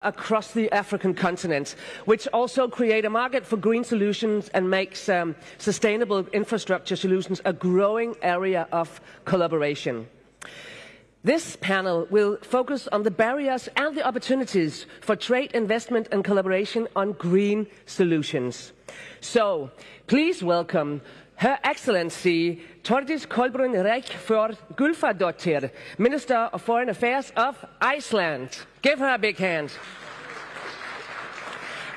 across the African continent, which also create a market for green solutions and makes sustainable infrastructure solutions a growing area of collaboration. This panel will focus on the barriers and the opportunities for trade, investment and collaboration on green solutions. So, please welcome Her Excellency Thordis Kolbrún Reykfjord Gylfadóttir, Minister of Foreign Affairs of Iceland. Give her a big hand.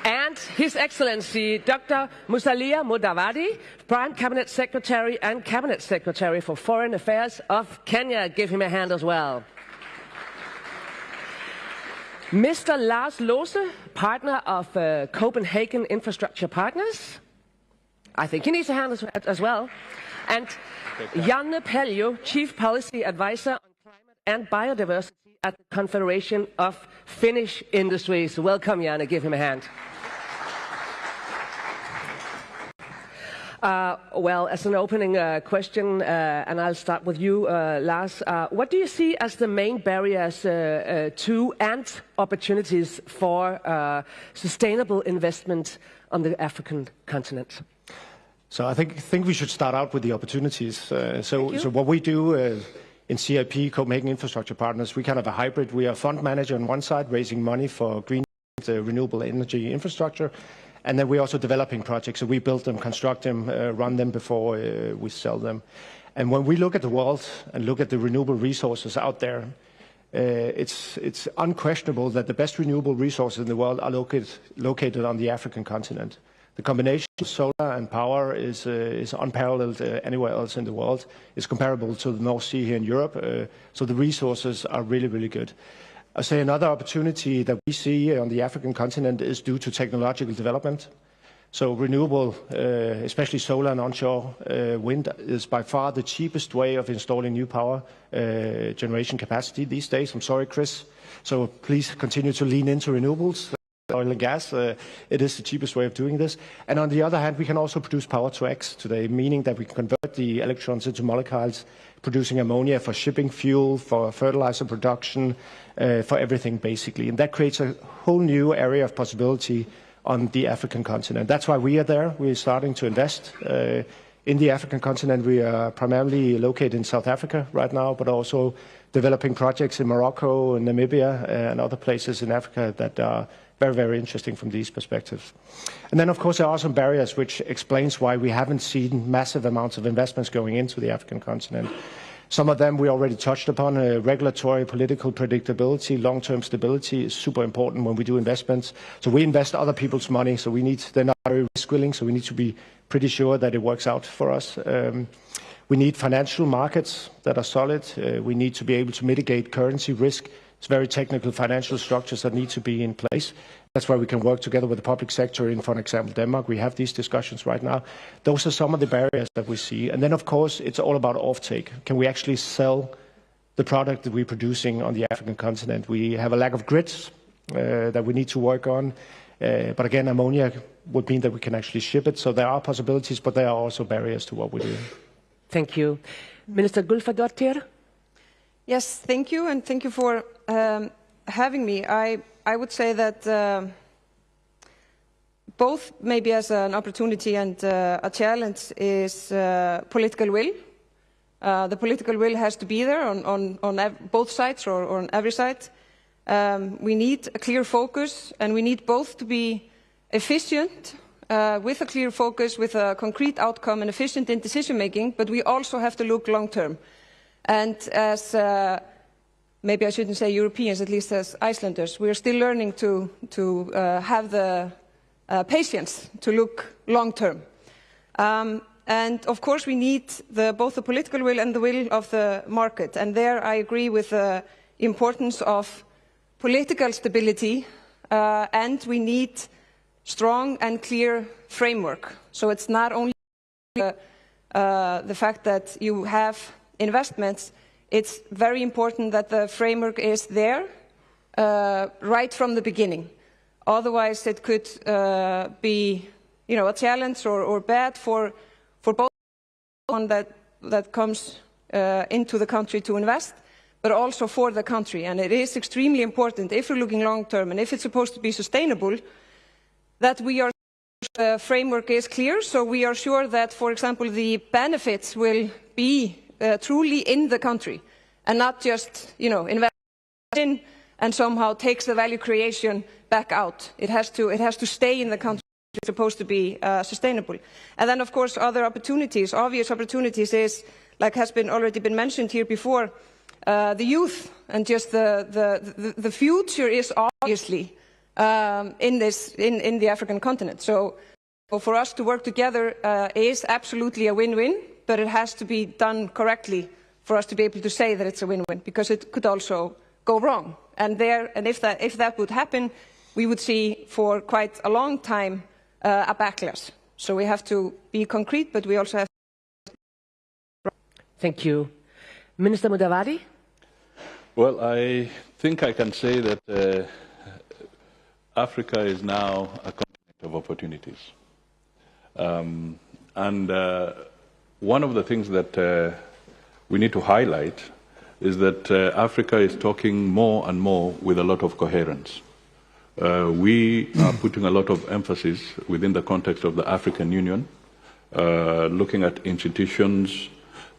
And His Excellency Dr. Musalia Mudavadi, Prime Cabinet Secretary and Cabinet Secretary for Foreign Affairs of Kenya. Give him a hand as well. Mr. Lars Lose, partner of Copenhagen Infrastructure Partners. I think he needs a hand as well. And Janne Peljo, Chief Policy Advisor on Climate and Biodiversity at the Confederation of Finnish Industries. Welcome, Janne. Give him a hand. Well, as an opening question, and I'll start with you, Lars, what do you see as the main barriers to and opportunities for sustainable investment on the African continent? So I think we should start out with the opportunities. So what we do in CIP, Copenhagen Infrastructure Partners, we kind of a hybrid. We are a fund manager on one side, raising money for green renewable energy infrastructure. And then we're also developing projects. So we build them, construct them, run them before we sell them. And when we look at the world and look at the renewable resources out there, it's unquestionable that the best renewable resources in the world are located on the African continent. The combination of solar and power is unparalleled anywhere else in the world. It's comparable to the North Sea here in Europe. So the resources are really, really good. I say another opportunity that we see on the African continent is due to technological development. So renewable, especially solar and onshore wind, is by far the cheapest way of installing new power generation capacity these days. I'm sorry, Chris. So please continue to lean into renewables. Oil and gas, it is the cheapest way of doing this. And on the other hand, we can also produce power to X today, meaning that we can convert the electrons into molecules, producing ammonia for shipping fuel, for fertilizer production, for everything basically. And that creates a whole new area of possibility on the African continent. That's why we are there. We're starting to invest in the African continent. We are primarily located in South Africa right now, but also developing projects in Morocco and Namibia and other places in Africa that are very, very interesting from these perspectives. And then, of course, there are some barriers which explains why we haven't seen massive amounts of investments going into the African continent. Some of them we already touched upon. Regulatory, political predictability, long-term stability is super important when we do investments. So we invest other people's money, so they're not very risk-willing, so we need to be pretty sure that it works out for us. We need financial markets that are solid. We need to be able to mitigate currency risk. It's very technical financial structures that need to be in place. That's why we can work together with the public sector in, for example, Denmark. We have these discussions right now. Those are some of the barriers that we see. And then, of course, it's all about offtake. Can we actually sell the product that we're producing on the African continent? We have a lack of grids that we need to work on. But again, ammonia would mean that we can actually ship it. So there are possibilities, but there are also barriers to what we do. Thank you. Minister Gylfadóttir. Yes, thank you, and thank you for having me. I would say that both maybe as an opportunity and a challenge is political will. The political will has to be there on both sides or on every side. We need a clear focus, and we need both to be efficient with a clear focus, with a concrete outcome and efficient in decision making, but we also have to look long term. And as, maybe I shouldn't say Europeans, at least as Icelanders, we are still learning to have the patience to look long term. And of course we need both the political will and the will of the market. And there I agree with the importance of political stability, and we need strong and clear framework. So it's not only the fact that you have investments, it's very important that the framework is there right from the beginning. Otherwise, it could be, a challenge or bad for both one that comes into the country to invest, but also for the country. And it is extremely important, if we're looking long term and if it's supposed to be sustainable, that the framework is clear, so we are sure that, for example, the benefits will be truly in the country and not just, invest in and somehow takes the value creation back out. It has to stay in the country. It's supposed to be sustainable. And then, of course, other opportunities, obvious opportunities is, like has already been mentioned here before, the youth, and just the future is obviously in the African continent. So for us to work together is absolutely a win-win, but it has to be done correctly for us to be able to say that it's a win-win, because it could also go wrong. And if that would happen, we would see for quite a long time a backlash. So we have to be concrete, but we also have to... Thank you. Minister Mudavadi? Well, I think I can say that Africa is now a continent of opportunities. One of the things that we need to highlight is that Africa is talking more and more with a lot of coherence. We are putting a lot of emphasis within the context of the African Union, looking at institutions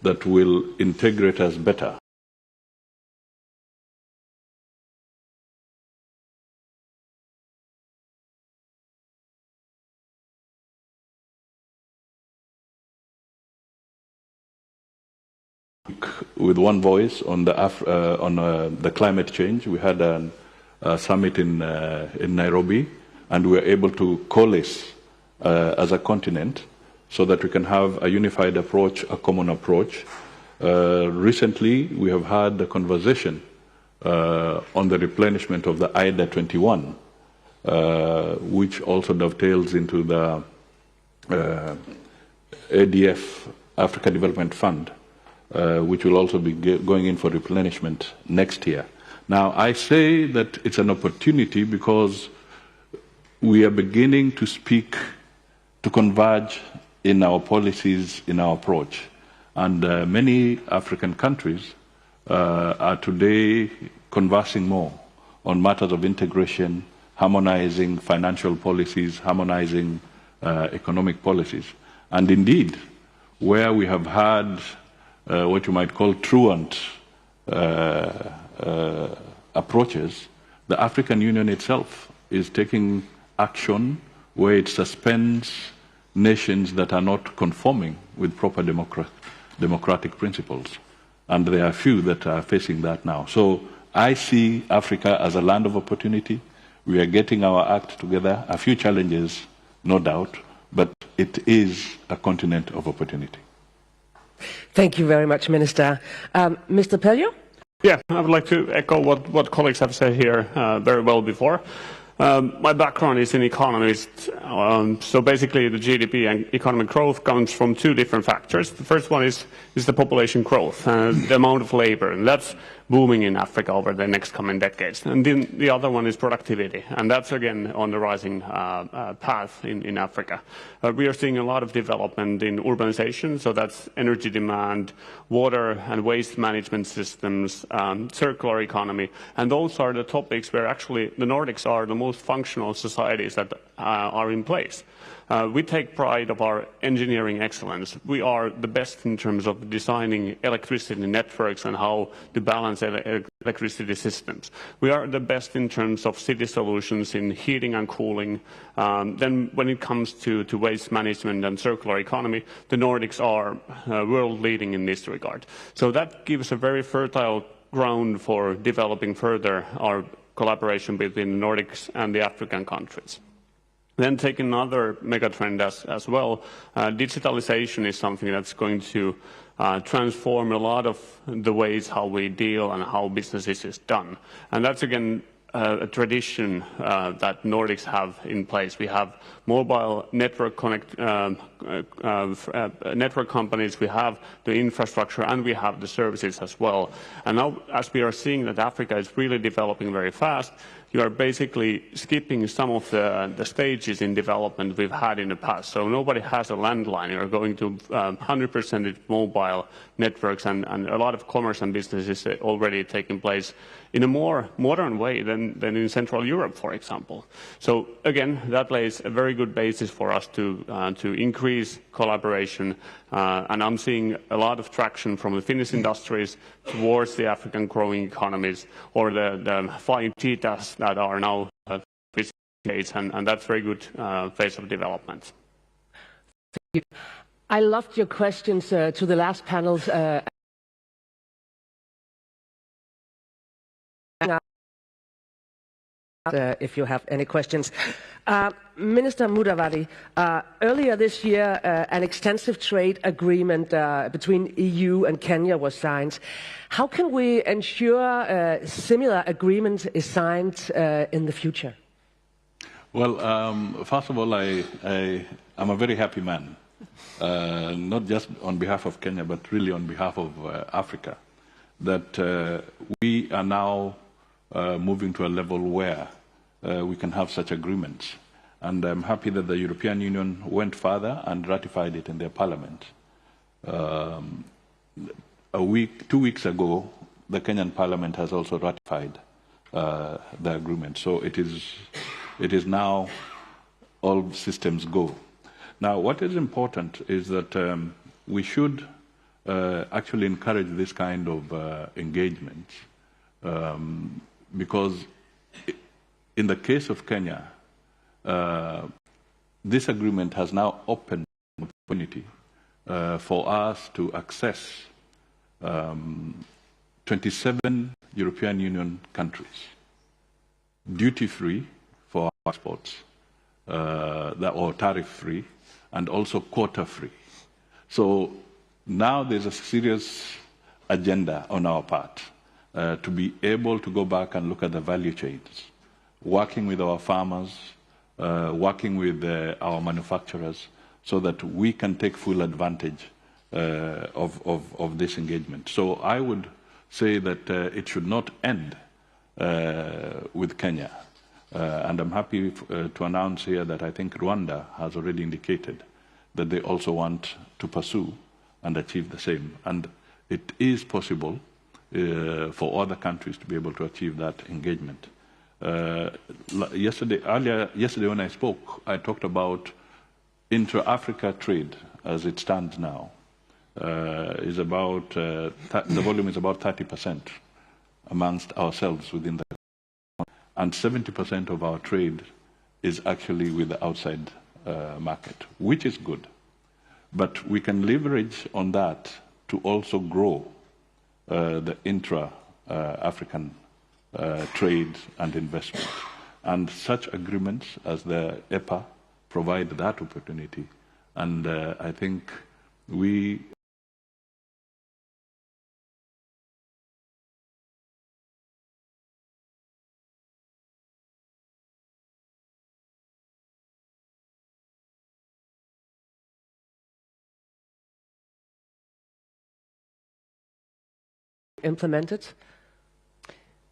that will integrate us better. With one voice on the climate change. We had a summit in Nairobi, and we were able to coalesce as a continent so that we can have a unified approach, a common approach. Recently, we have had a conversation on the replenishment of the IDA 21, which also dovetails into the ADF, Africa Development Fund, which will also be going in for replenishment next year. Now, I say that it's an opportunity because we are beginning to speak, to converge in our policies, in our approach. And many African countries are today conversing more on matters of integration, harmonizing financial policies, harmonizing economic policies. And indeed, where we have had what you might call truant approaches, the African Union itself is taking action where it suspends nations that are not conforming with proper democratic principles. And there are few that are facing that now. So I see Africa as a land of opportunity. We are getting our act together. A few challenges, no doubt, but it is a continent of opportunity. Thank you very much, Minister. Mr. Peljo? Yeah, I would like to echo what colleagues have said here very well before. My background is an economist, so basically the GDP and economic growth comes from two different factors. The first one is the population growth, the amount of labor, and that's booming in Africa over the next coming decades. And then the other one is productivity, and that's again on the rising path in Africa. We are seeing a lot of development in urbanization, so that's energy demand, water and waste management systems, circular economy, and those are the topics where actually the Nordics are the most functional societies that are in place. We take pride of our engineering excellence. We are the best in terms of designing electricity networks and how to balance electricity systems. We are the best in terms of city solutions in heating and cooling. Then when it comes to waste management and circular economy, the Nordics are world leading in this regard. So that gives a very fertile ground for developing further our collaboration between the Nordics and the African countries. Then take another megatrend as well. Digitalization is something that's going to transform a lot of the ways how we deal and how business is done. And that's again a tradition that Nordics have in place. We have mobile network network companies, we have the infrastructure, and we have the services as well. And now, as we are seeing that Africa is really developing very fast, you are basically skipping some of the stages in development we've had in the past. So nobody has a landline. You're going to 100% mobile networks, and a lot of commerce and business is already taking place in a more modern way than in Central Europe, for example. So again, that lays a very good basis for us to increase collaboration, and I'm seeing a lot of traction from the Finnish industries towards the African growing economies, or the 5G tasks that are now and that's very good phase of development. I loved your questions to the last panels. If you have any questions. Minister Mudavadi, earlier this year an extensive trade agreement between EU and Kenya was signed. How can we ensure similar agreement is signed in the future? Well, first of all, I'm a very happy man, not just on behalf of Kenya, but really on behalf of Africa, that we are now moving to a level where we can have such agreements. And I'm happy that the European Union went further and ratified it in their parliament. 2 weeks ago, the Kenyan parliament has also ratified the agreement. So it is now all systems go. Now, what is important is that we should actually encourage this kind of engagement, because in the case of Kenya, this agreement has now opened an opportunity for us to access 27 European Union countries, duty-free for our exports, or tariff-free, and also quota-free. So now there's a serious agenda on our part to be able to go back and look at the value chains, working with our farmers, working with our manufacturers, so that we can take full advantage of this engagement. So I would say that it should not end with Kenya. And I'm happy to announce here that I think Rwanda has already indicated that they also want to pursue and achieve the same. And it is possible for other countries to be able to achieve that engagement. Yesterday when I spoke, I talked about intra-Africa trade as it stands now. Is about the volume is about 30% amongst ourselves within the country, and 70% of our trade is actually with the outside market, which is good. But we can leverage on that to also grow the intra-African trade and investment. And such agreements as the EPA provide that opportunity. And I think we implemented.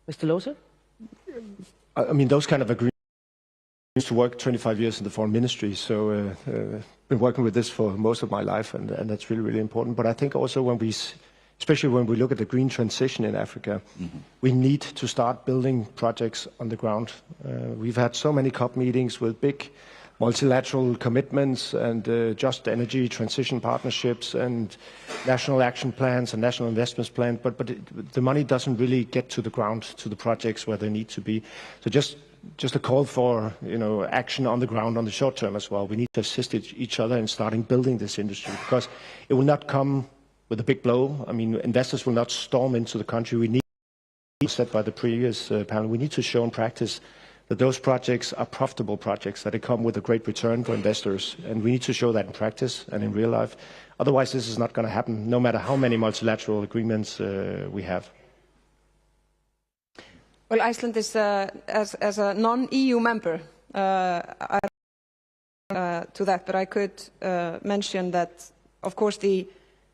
Mr. Lohse? I mean, those kind of agreements used to work 25 years in the foreign ministry, so been working with this for most of my life, and that's really, really important. But I think also especially when we look at the green transition in Africa, we need to start building projects on the ground. We've had so many COP meetings with big multilateral commitments and just energy transition partnerships and national action plans and national investments plans, but the money doesn't really get to the ground, to the projects where they need to be. So just a call for action on the ground on the short term as well. We need to assist each other in starting building this industry, because it will not come with a big blow. I mean, investors will not storm into the country. We need, said by the previous panel, we need to show in practice that those projects are profitable projects, that they come with a great return for investors. And we need to show that in practice and in real life. Otherwise, this is not going to happen, no matter how many multilateral agreements we have. Well, Iceland is, as a non-EU member, to that, but I could mention that, of course, the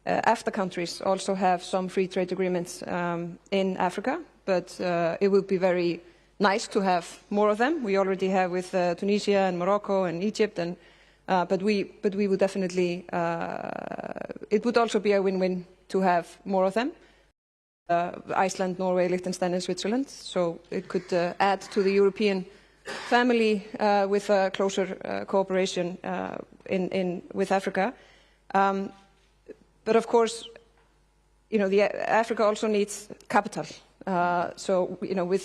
EFTA countries also have some free trade agreements in Africa, but it would be very nice to have more of them. We already have with Tunisia and Morocco and Egypt, and but we would definitely. It would also be a win-win to have more of them. Iceland, Norway, Liechtenstein, and Switzerland. So it could add to the European family with a closer cooperation with Africa. But of course, Africa also needs capital. So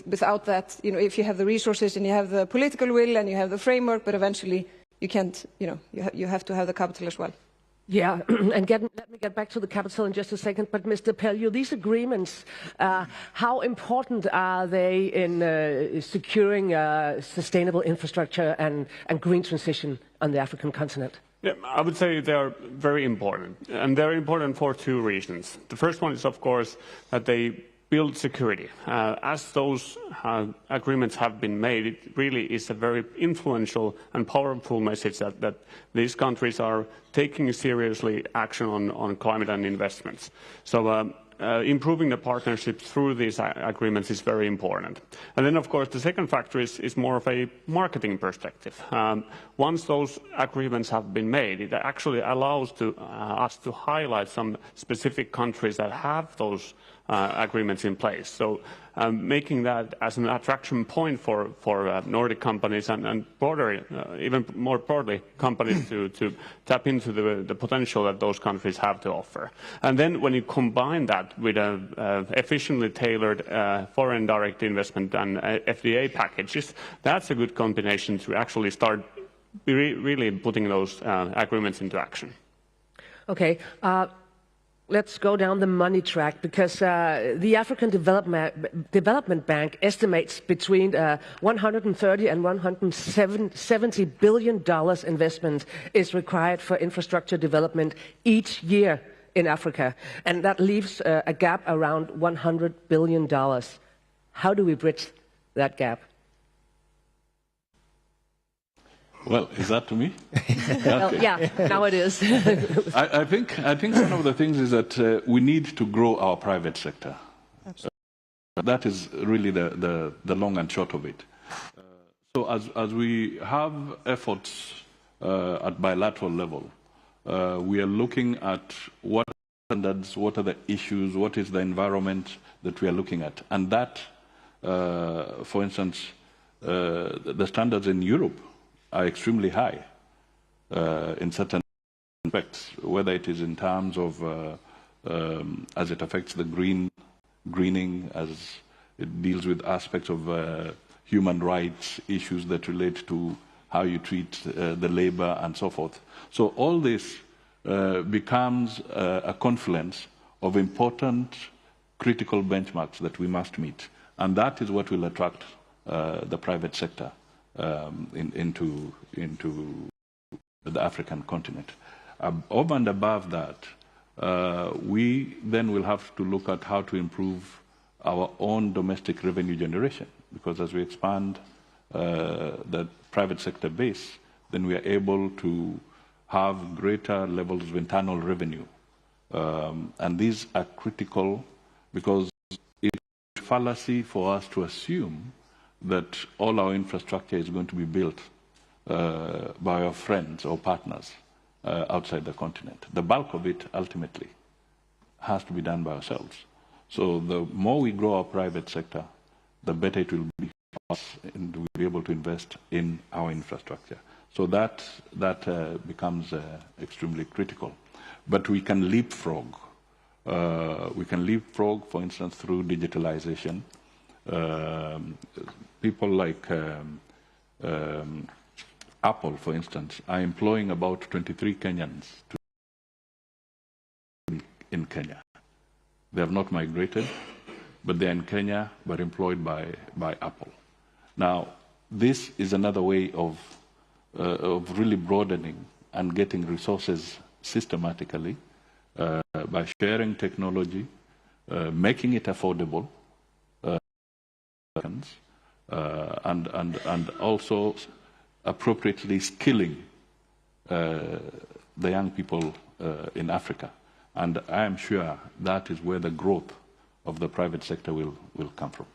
without that, if you have the resources and you have the political will and you have the framework, but eventually you can't. You have to have the capital as well. Yeah, and let me get back to the capital in just a second. But Mr. Pellew, these agreements, how important are they in securing sustainable infrastructure and green transition on the African continent? Yeah, I would say they are very important, and they're important for two reasons. The first one is, of course, that they build security. As those agreements have been made, it really is a very influential and powerful message that these countries are taking seriously action on climate and investments. So improving the partnerships through these agreements is very important. And then, of course, the second factor is more of a marketing perspective. Once those agreements have been made, it actually allows us to highlight some specific countries that have those agreements in place. So making that as an attraction point for Nordic companies and broader, even more broadly, companies to tap into the potential that those countries have to offer. And then when you combine that with efficiently tailored foreign direct investment and FDA packages, that's a good combination to actually start really putting those agreements into action. Okay. Let's go down the money track, because the African Development Bank estimates between 130 and 170 billion investment is required for infrastructure development each year in Africa, and that leaves a gap around $100 billion. How do we bridge that gap? Well, is that to me? Well, yeah, now it is. I think one of the things is that we need to grow our private sector. That is really the long and short of it. So as we have efforts at bilateral level, we are looking at what standards, what are the issues, what is the environment that we are looking at. And that, for instance, the standards in Europe are extremely high in certain aspects, whether it is in terms of as it affects the greening, as it deals with aspects of human rights issues that relate to how you treat the labor and so forth. So all this becomes a confluence of important critical benchmarks that we must meet. And that is what will attract the private sector into the African continent. Over and above that, we then will have to look at how to improve our own domestic revenue generation, because as we expand the private sector base, then we are able to have greater levels of internal revenue. And these are critical because it's a fallacy for us to assume that all our infrastructure is going to be built by our friends or partners outside the continent. The bulk of it, ultimately, has to be done by ourselves. So the more we grow our private sector, the better it will be for us, and we'll be able to invest in our infrastructure. So that becomes extremely critical. But we can leapfrog. We can leapfrog, for instance, through digitalization. People like Apple, for instance, are employing about 23 Kenyans in Kenya. They have not migrated, but they're in Kenya, but employed by Apple. Now, this is another way of really broadening and getting resources systematically by sharing technology, making it affordable, and also appropriately skilling the young people in Africa. And I am sure that is where the growth of the private sector will come from.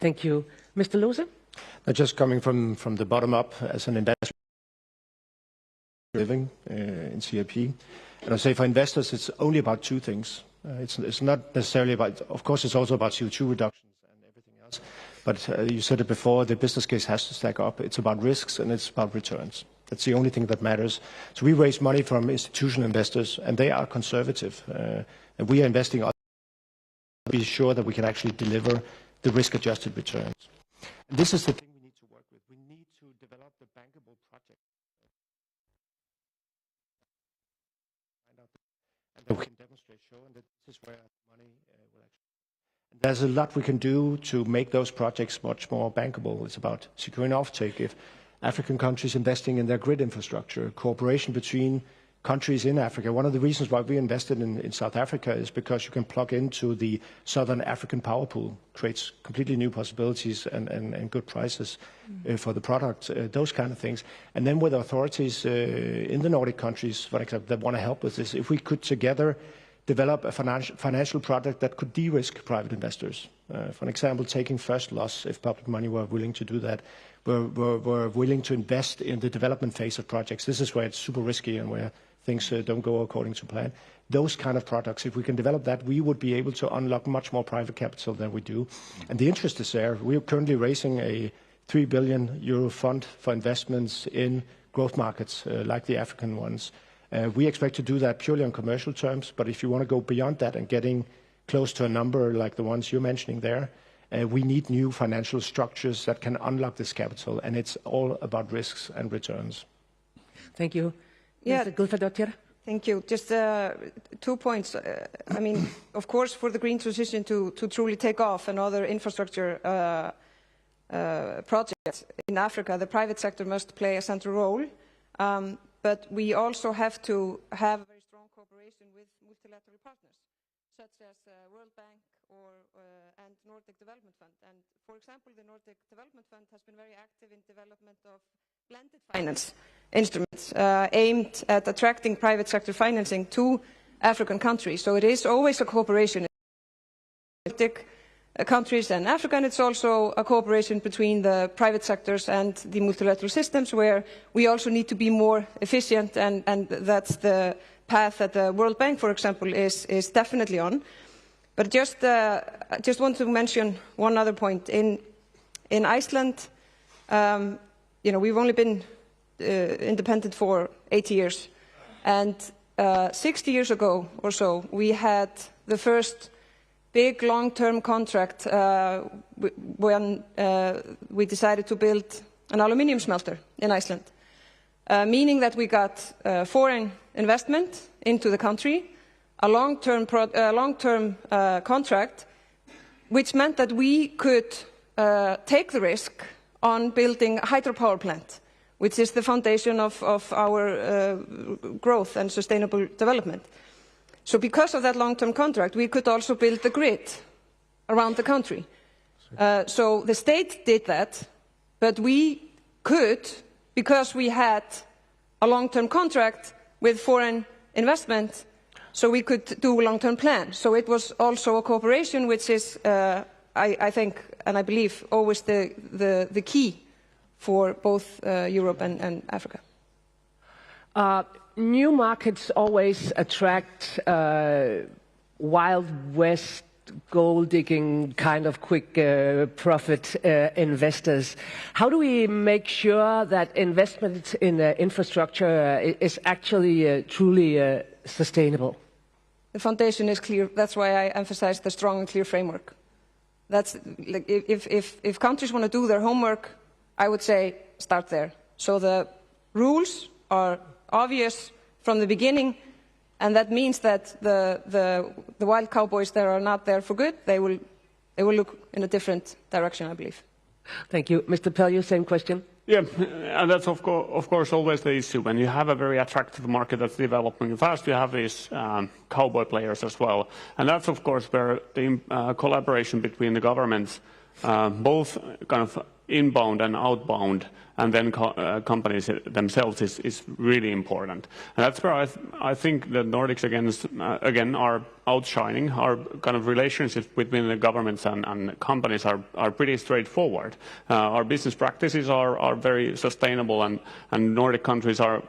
Thank you. Mr. Lose? Just coming from the bottom up as an investor living in CIP. And I say for investors, it's only about two things. It's not necessarily about, of course, it's also about CO2 reductions and everything else. But you said it before, the business case has to stack up. It's about risks and it's about returns. That's the only thing that matters. So we raise money from institutional investors, and they are conservative. And we are investing to be sure that we can actually deliver the risk-adjusted returns. And this is the thing we need to work with. We need to develop the bankable project. And that we can demonstrate, showing that this is where money will actually. And there's a lot we can do to make those projects much more bankable. It's about securing offtake. If African countries investing in their grid infrastructure, cooperation between countries in Africa. One of the reasons why we invested in South Africa is because you can plug into the Southern African power pool, creates completely new possibilities and good prices for the product, those kind of things. And then with authorities in the Nordic countries, for example, that want to help with this, if we could together develop a financial product that could de-risk private investors. For example, taking first loss, if public money were willing to do that, were willing to invest in the development phase of projects. This is where it's super risky and where things don't go according to plan. Those kind of products, if we can develop that, we would be able to unlock much more private capital than we do. And the interest is there. We are currently raising a 3 billion euro fund for investments in growth markets like the African ones. We expect to do that purely on commercial terms, but if you want to go beyond that and getting close to a number like the ones you're mentioning there, we need new financial structures that can unlock this capital, and it's all about risks and returns. Thank you. Yeah. Mr. Gulfadottir? Thank you. Just 2 points. I mean, of course, for the green transition to truly take off and other infrastructure projects in Africa, the private sector must play a central role. But we also have to have a very strong cooperation with multilateral partners, such as World Bank and Nordic Development Fund. And for example, the Nordic Development Fund has been very active in development of blended finance instruments aimed at attracting private sector financing to African countries. So it is always a cooperation Nordic countries and Africa, and it's also a cooperation between the private sectors and the multilateral systems, where we also need to be more efficient, and that's the path that the World Bank, for example, is definitely on. But I just want to mention one other point. In Iceland, we've only been independent for 80 years, and 60 years ago or so, we had the first big long-term contract when we decided to build an aluminium smelter in Iceland, meaning that we got foreign investment into the country, a long-term contract, which meant that we could take the risk on building a hydropower plant, which is the foundation of our growth and sustainable development. So because of that long-term contract, we could also build the grid around the country. So the state did that, but we could, because we had a long-term contract with foreign investment, so we could do a long-term plan. So it was also a cooperation, which is, I think, and I believe, always the key for both Europe and Africa. New markets always attract Wild West, gold-digging, kind of quick profit investors. How do we make sure that investment in infrastructure is actually truly sustainable? The foundation is clear. That's why I emphasize the strong and clear framework. That's like if countries want to do their homework, I would say start there. So the rules are obvious from the beginning, and that means that the wild cowboys that are not there for good, they will look in a different direction, I believe. Thank you. Mr. Pellew, same question. Yeah, and that's of course always the issue. When you have a very attractive market that's developing fast, you have these cowboy players as well. And that's of course where the collaboration between the governments, both kind of inbound and outbound, and then companies themselves is really important. And that's where I think the Nordics again are outshining. Our kind of relationships between the governments and companies are pretty straightforward. Our business practices are very sustainable, and Nordic countries are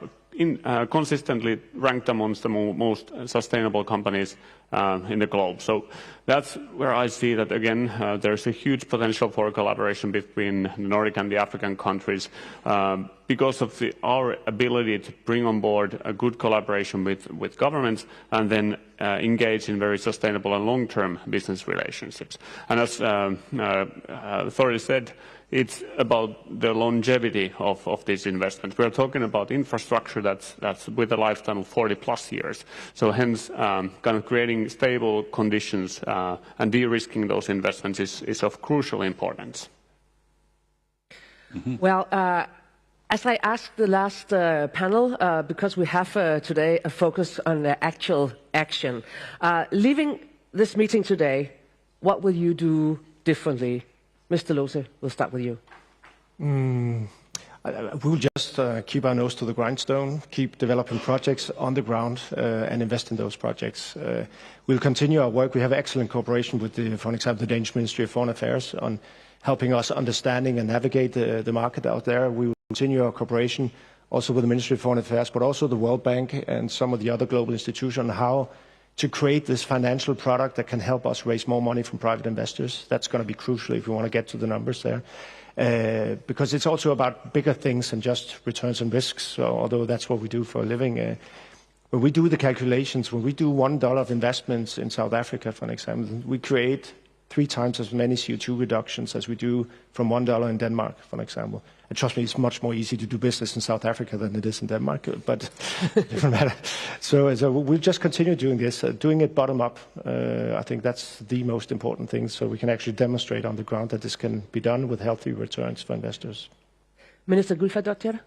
consistently ranked amongst the most sustainable companies in the globe. So that's where I see that, again, there's a huge potential for collaboration between the Nordic and the African countries because of our ability to bring on board a good collaboration with governments and then engage in very sustainable and long-term business relationships. And as Thori said, it's about the longevity of these investments. We're talking about infrastructure that's with a lifetime of 40+ years. So hence, kind of creating stable conditions and de-risking those investments is of crucial importance. Mm-hmm. Well, as I asked the last panel, because we have today a focus on the actual action, leaving this meeting today, what will you do differently? Mr. Lohse, we'll start with you. We'll just keep our nose to the grindstone, keep developing projects on the ground, and invest in those projects. We'll continue our work. We have excellent cooperation with, for example, the Danish Ministry of Foreign Affairs on helping us understanding and navigate the market out there. We will continue our cooperation also with the Ministry of Foreign Affairs, but also the World Bank and some of the other global institutions on how to create this financial product that can help us raise more money from private investors. That's going to be crucial if we want to get to the numbers there. Because it's also about bigger things than just returns and risks, so, although that's what we do for a living. When we do the calculations, when we do $1 of investments in South Africa, for example, we create 3 times as many CO2 reductions as we do from $1 in Denmark, for example. And trust me, it's much more easy to do business in South Africa than it is in Denmark, but different matter. So we'll just continue doing this, doing it bottom up. I think that's the most important thing, so we can actually demonstrate on the ground that this can be done with healthy returns for investors. Minister Gylfadottir?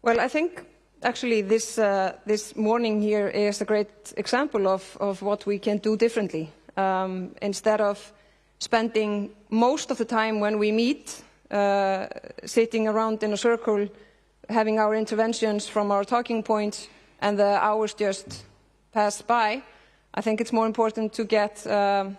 Well, I think actually this morning here is a great example of what we can do differently. Instead of spending most of the time when we meet sitting around in a circle, having our interventions from our talking points, and the hours just pass by, I think it's more important to get to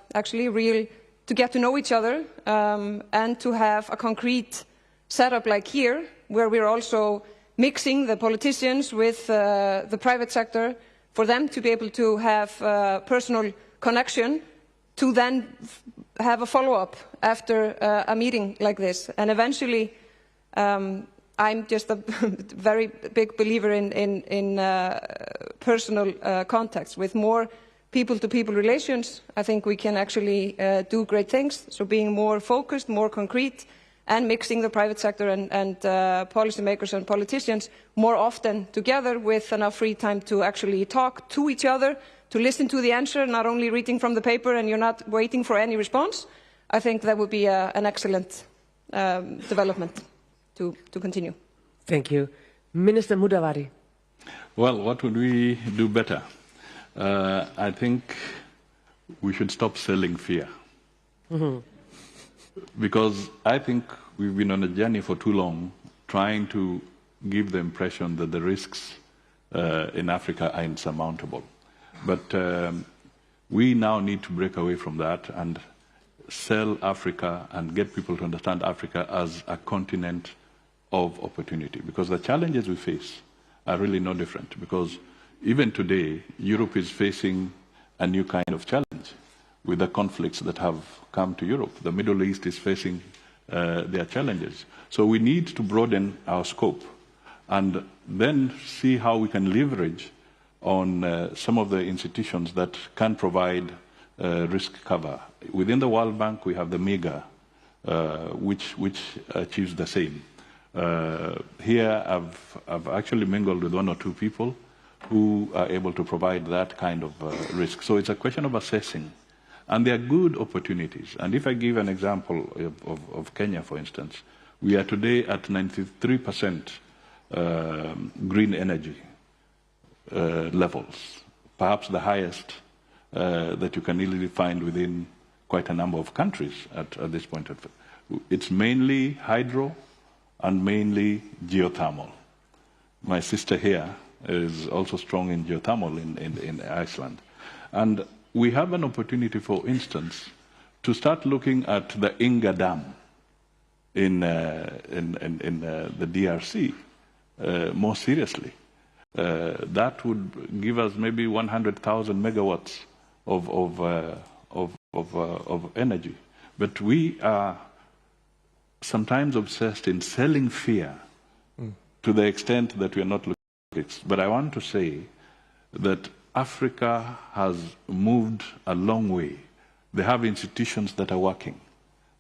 get to know each other and to have a concrete setup like here, where we're also mixing the politicians with the private sector, for them to be able to have personal connection, to then have a follow-up after a meeting like this. And eventually, I'm just a very big believer in personal contacts. With more people-to-people relations, I think we can actually do great things. So being more focused, more concrete, and mixing the private sector and policymakers and politicians more often together with enough free time to actually talk to each other, to listen to the answer, not only reading from the paper and you're not waiting for any response. I think that would be an excellent development to continue. Thank you. Minister Mudavadi. Well, what would we do better? I think we should stop selling fear. Mm-hmm. Because I think we've been on a journey for too long trying to give the impression that the risks in Africa are insurmountable. But we now need to break away from that and sell Africa and get people to understand Africa as a continent of opportunity. Because the challenges we face are really no different. Because even today, Europe is facing a new kind of challenge with the conflicts that have come to Europe. The Middle East is facing their challenges. So we need to broaden our scope and then see how we can leverage on some of the institutions that can provide risk cover. Within the World Bank, we have the MEGA, which achieves the same. Here, I've actually mingled with 1 or 2 people who are able to provide that kind of risk. So it's a question of assessing. And there are good opportunities. And if I give an example of Kenya, for instance, we are today at 93% green energy levels, perhaps the highest that you can easily find within quite a number of countries at this point. It's mainly hydro and mainly geothermal. My sister here is also strong in geothermal in Iceland. And we have an opportunity, for instance, to start looking at the Inga Dam in the DRC more seriously. That would give us maybe 100,000 megawatts of energy. But we are sometimes obsessed in selling fear to the extent that we are not looking at it. But I want to say that Africa has moved a long way. They have institutions that are working.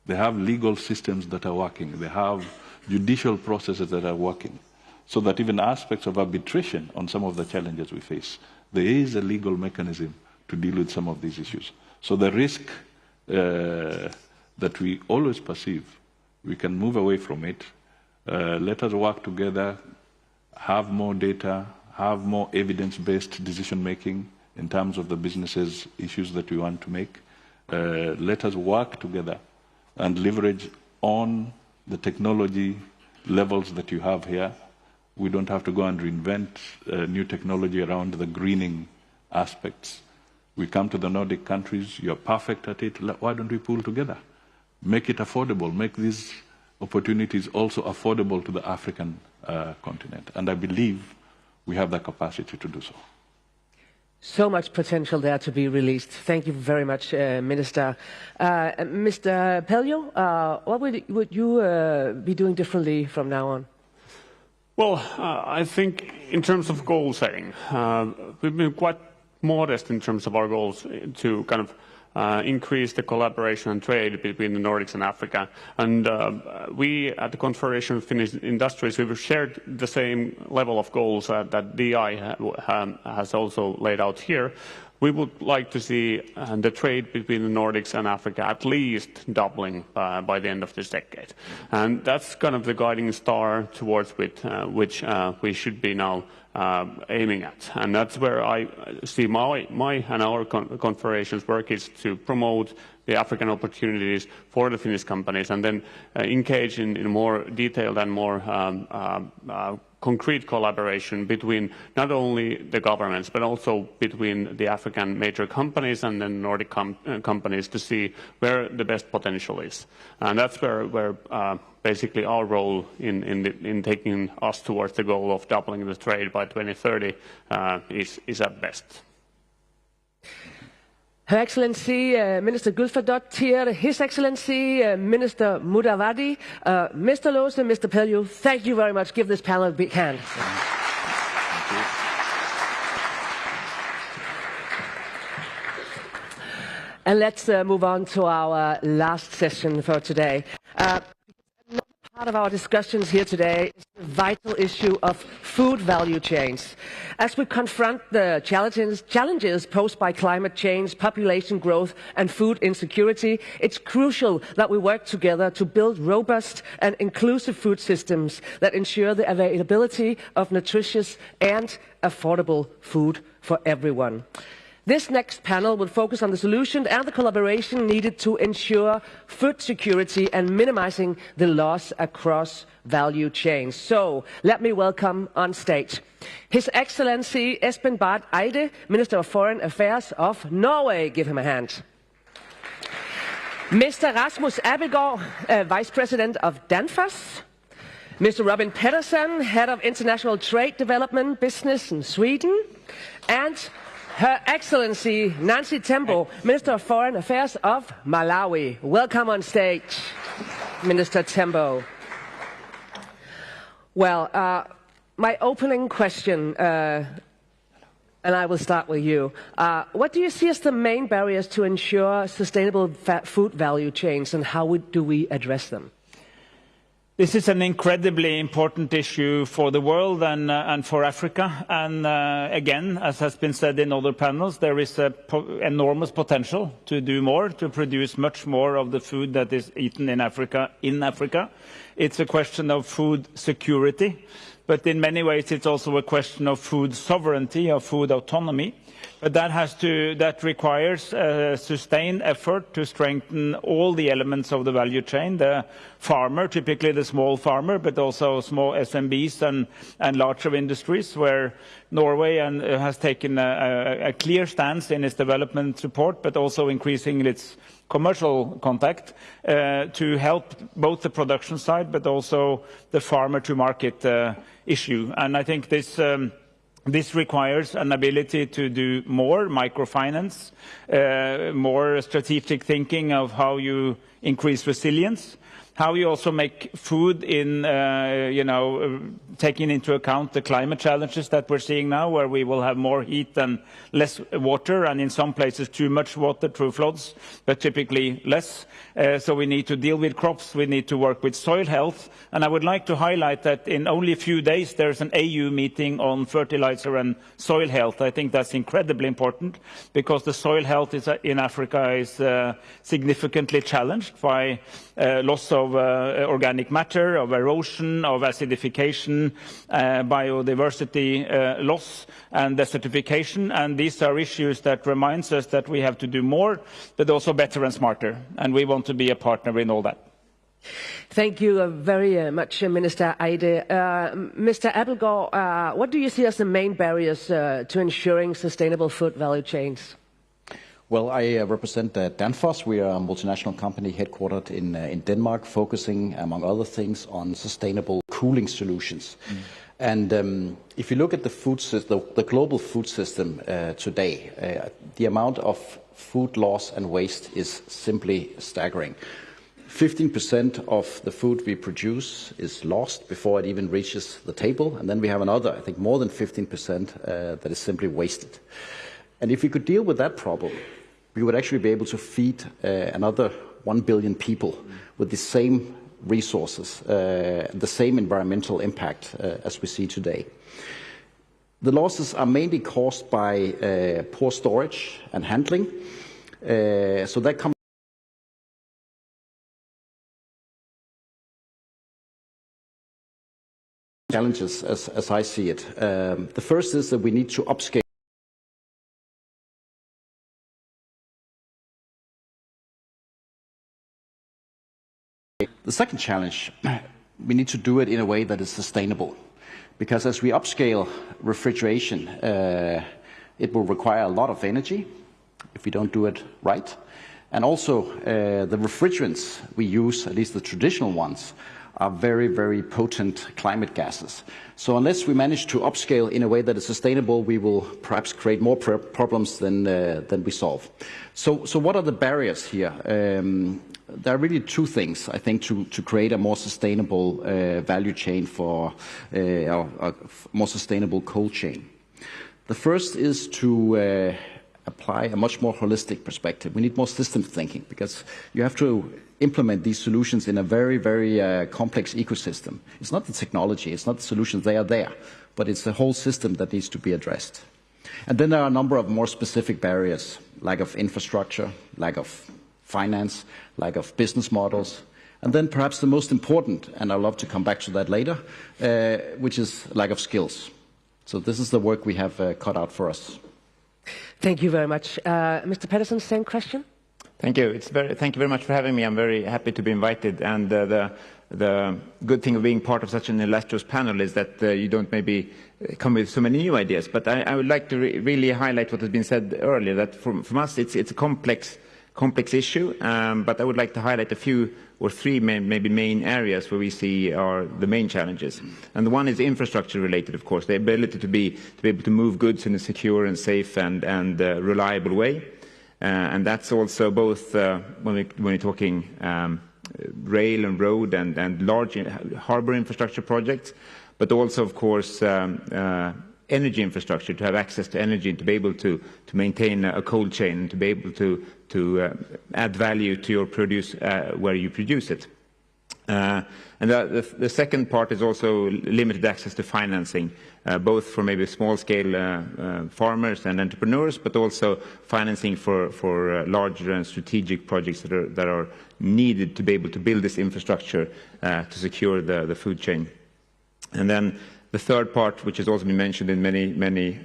They have legal systems that are working. They have judicial processes that are working. So that even aspects of arbitration on some of the challenges we face, there is a legal mechanism to deal with some of these issues. So the risk that we always perceive, we can move away from it. Let us work together, have more data, have more evidence-based decision-making in terms of the businesses' issues that we want to make. Let us work together and leverage on the technology levels that you have here. We don't have to go and reinvent new technology around the greening aspects. We come to the Nordic countries, you're perfect at it, why don't we pull together? Make it affordable, make these opportunities also affordable to the African continent. And I believe we have the capacity to do so. So much potential there to be released. Thank you very much, Minister. Mr. Peljo, what would you be doing differently from now on? Well, I think in terms of goal setting, we've been quite modest in terms of our goals to kind of increase the collaboration and trade between the Nordics and Africa. And we at the Confederation of Finnish Industries, we've shared the same level of goals that DI has also laid out here. We would like to see the trade between the Nordics and Africa at least doubling by the end of this decade. And that's kind of the guiding star towards which we should be now aiming at. And that's where I see my and our confederation's work is to promote the African opportunities for the Finnish companies and then engage in more detailed and more concrete collaboration between not only the governments but also between the African major companies and then Nordic companies to see where the best potential is. And that's where basically our role in taking us towards the goal of doubling the trade by 2030 is at best. Her Excellency Minister Gylfadottir, His Excellency Minister Mudavadi, Mr. Lose, Mr. Peljo, thank you very much. Give this panel a big hand. And let's move on to our last session for today. Part of our discussions here today is the vital issue of food value chains. As we confront the challenges posed by climate change, population growth and food insecurity, it's crucial that we work together to build robust and inclusive food systems that ensure the availability of nutritious and affordable food for everyone. This next panel will focus on the solution and the collaboration needed to ensure food security and minimizing the loss across value chains. So, let me welcome on stage His Excellency Espen Barth Eide, Minister of Foreign Affairs of Norway. Give him a hand. Mr. Rasmus Abildgaard, Vice President of Danfoss. Mr. Robin Pedersen, Head of International Trade Development Business in Sweden. And Her Excellency Nancy Tembo, Minister of Foreign Affairs of Malawi. Welcome on stage, Minister Tembo. Well, my opening question, and I will start with you. What do you see as the main barriers to ensure sustainable food value chains, and how do we address them? This is an incredibly important issue for the world and for Africa. And again, as has been said in other panels, there is enormous potential to do more, to produce much more of the food that is eaten in Africa. It's a question of food security. but in many ways it's also a question of food sovereignty, of food autonomy. But that requires a sustained effort to strengthen all the elements of the value chain, the farmer, typically the small farmer, but also small SMBs and larger industries, where Norway has taken a clear stance in its development support, but also increasing its commercial contact to help both the production side, but also the farmer to market issue. And I think this requires an ability to do more microfinance, more strategic thinking of how you increase resilience, how you also make food in, taking into account the climate challenges that we're seeing now, where we will have more heat and less water, and in some places too much water through floods, but typically less. So we need to deal with crops, we need to work with soil health. And I would like to highlight that in only a few days there's an AU meeting on fertilizer and soil health. I think that's incredibly important, because the soil health in Africa is significantly challenged by loss of organic matter, of erosion, of acidification, biodiversity loss and desertification. And these are issues that reminds us that we have to do more, but also better and smarter. And we want to be a partner in all that. Thank you very much, Minister Eide. Mr. Abildgaard, what do you see as the main barriers to ensuring sustainable food value chains? Well, I represent Danfoss. We are a multinational company headquartered in Denmark, focusing, among other things, on sustainable cooling solutions. And if you look at the food system, the global food system today, the amount of food loss and waste is simply staggering. 15% of the food we produce is lost before it even reaches the table, and then we have another, I think more than 15% that is simply wasted. And if we could deal with that problem, we would actually be able to feed another 1 billion people with the same resources, the same environmental impact as we see today. The losses are mainly caused by poor storage and handling. So that comes challenges as I see it. The first is that we need to upscale. The second challenge, we need to do it in a way that is sustainable, because as we upscale refrigeration, it will require a lot of energy if we don't do it right. And also the refrigerants we use, at least the traditional ones, are very, very potent climate gases. So unless we manage to upscale in a way that is sustainable, we will perhaps create more problems than we solve. So what are the barriers here? There are really two things, I think, to create a more sustainable value chain for a more sustainable cold chain. The first is to apply a much more holistic perspective. We need more system thinking, because you have to implement these solutions in a very, very complex ecosystem. It's not the technology, it's not the solutions, they are there, but it's the whole system that needs to be addressed. And then there are a number of more specific barriers: lack of infrastructure, lack of finance, lack of business models, and then perhaps the most important, and I'd love to come back to that later, which is lack of skills. So this is the work we have cut out for us. Thank you very much. Mr. Pedersen, same question? Thank you. Thank you very much for having me. I'm very happy to be invited. And the good thing of being part of such an illustrious panel is that you don't maybe come with so many new ideas. But I would like to really highlight what has been said earlier, that from us it's a complex issue. But I would like to highlight a few or three maybe main areas where we see are the main challenges. And the one is infrastructure related, of course, the ability to be able to move goods in a secure and safe and reliable way. And that's also both when we're talking rail and road and large harbour infrastructure projects, but also, of course, energy infrastructure, to have access to energy and to be able to maintain a cold chain and to be able to add value to your produce where you produce it. And the second part is also limited access to financing, both for maybe small-scale farmers and entrepreneurs, but also financing for larger and strategic projects that are needed to be able to build this infrastructure to secure the food chain. And then the third part, which has also been mentioned in many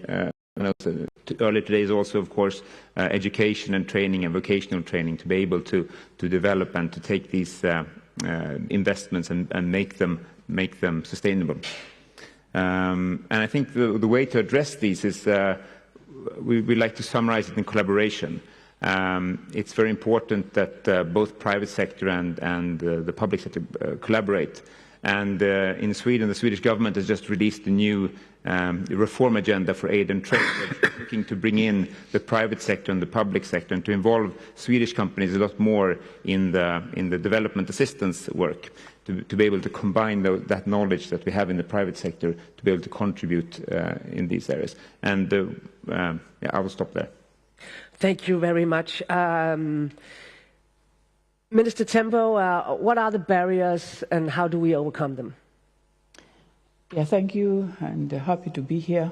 earlier today, is also, of course, education and training and vocational training, to be able to develop and to take these investments and make them sustainable. And I think the way to address these is we like to summarize it in collaboration. It's very important that both private sector and the public sector collaborate. And in Sweden, the Swedish government has just released a new reform agenda for aid and trade, looking to bring in the private sector and the public sector and to involve Swedish companies a lot more in the development assistance work, to be able to combine that knowledge that we have in the private sector to be able to contribute in these areas. And I will stop there. Thank you very much. Minister Tembo, what are the barriers and how do we overcome them? Yeah, thank you, and happy to be here.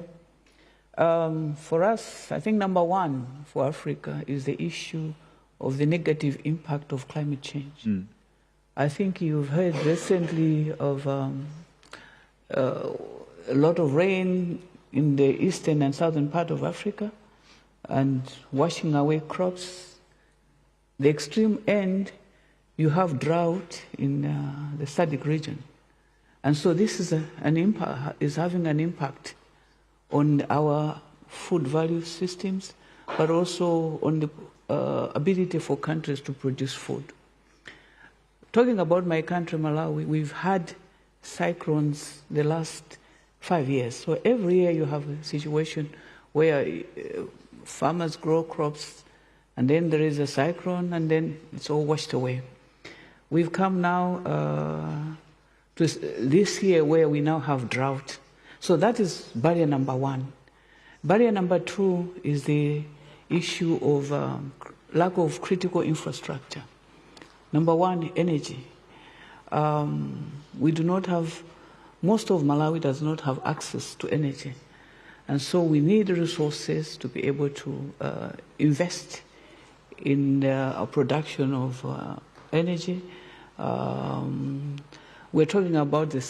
For us, I think number one for Africa is the issue of the negative impact of climate change. I think you've heard recently of a lot of rain in the eastern and southern part of Africa and washing away crops. The extreme end, you have drought in the SADC region. And so this is having an impact on our food value systems, but also on the ability for countries to produce food. Talking about my country, Malawi, we've had cyclones the last 5 years. So every year you have a situation where farmers grow crops, and then there is a cyclone, and then it's all washed away. We've come now to this year where we now have drought. So that is barrier number one. Barrier number two is the issue of lack of critical infrastructure. Number one, energy. We do not have, most of Malawi does not have access to energy. And so we need resources to be able to invest in our production of energy. We're talking about the